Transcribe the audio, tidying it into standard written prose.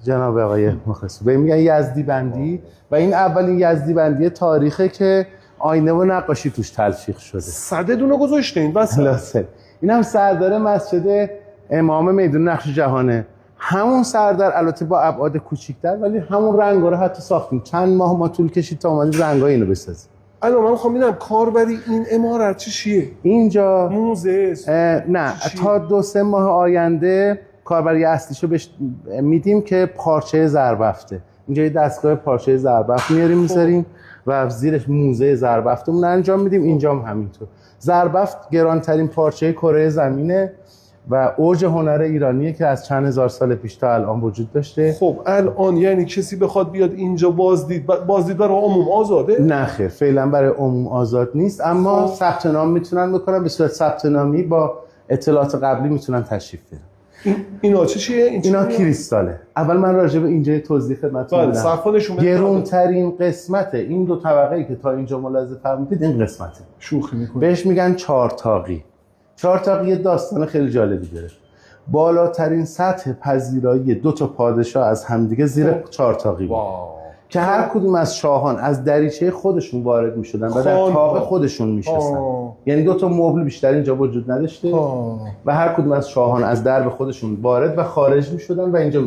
جناب آقای مخلص به میگن یزدی بندی و این اولین یزدی بندی تاریخه که آینه و نقاشی توش تلفیق شده. صددونو گذاشتین بس. این هم سردار مسجد امام میدون نقش جهانه. همون سردار البته با ابعاد کوچیک‌تر ولی همون رنگا رو حتی ساختیم. چند ماه ما طول کشید تا اومدیم رنگای اینو بسازیم. الان من می‌خوام ببینم کاربری این عمارت چیه؟ اینجا موزه نه تا 2-3 ماه آینده کاربری اصلیشو بهش میدیم که پارچه زربفته. اینجا یه دستگاه پارچه زربفت میاریم میذاریم و زیرش موزه زربفتمون انجام میدیم. اینجا هم همینطور. زربفت گرانترین پارچه کره زمینه و اوج هنر ایرانیه که از چند هزار سال پیش تا الان وجود داشته. خب الان یعنی کسی بخواد بیاد اینجا بازدید برای عموم آزاده؟ نه خیر، فعلا برای عموم آزاد نیست، اما ثبت نام میتونن بکنن. به صورت ثبت نامی با اطلاعات قبلی میتونن تشریف بیارن. اینا چیه؟ اینا کریستاله. اول من راجع به اینجا توضیح خدمتتون میدم. صفحه‌شون گرونترین قسمت این دو طبقه‌ای که تا اینجا ملاحظه فرمودید این قسمته. شوخی میکنه. بهش میگن چهارتاقی. چهارتاقی یه داستان خیلی جالبی داره. بالاترین سطح پذیرایی 2 تا پادشاه از همدیگه زیر چهارتاقی بود. که هر کدوم از شاهان از دریچه خودشون وارد میشدن و در طاق خودشون میشستن. یعنی 2 تا مبل بیشتر اینجا وجود نداشته و هر کدوم از شاهان از درب خودشون وارد و خارج میشدن و اینجا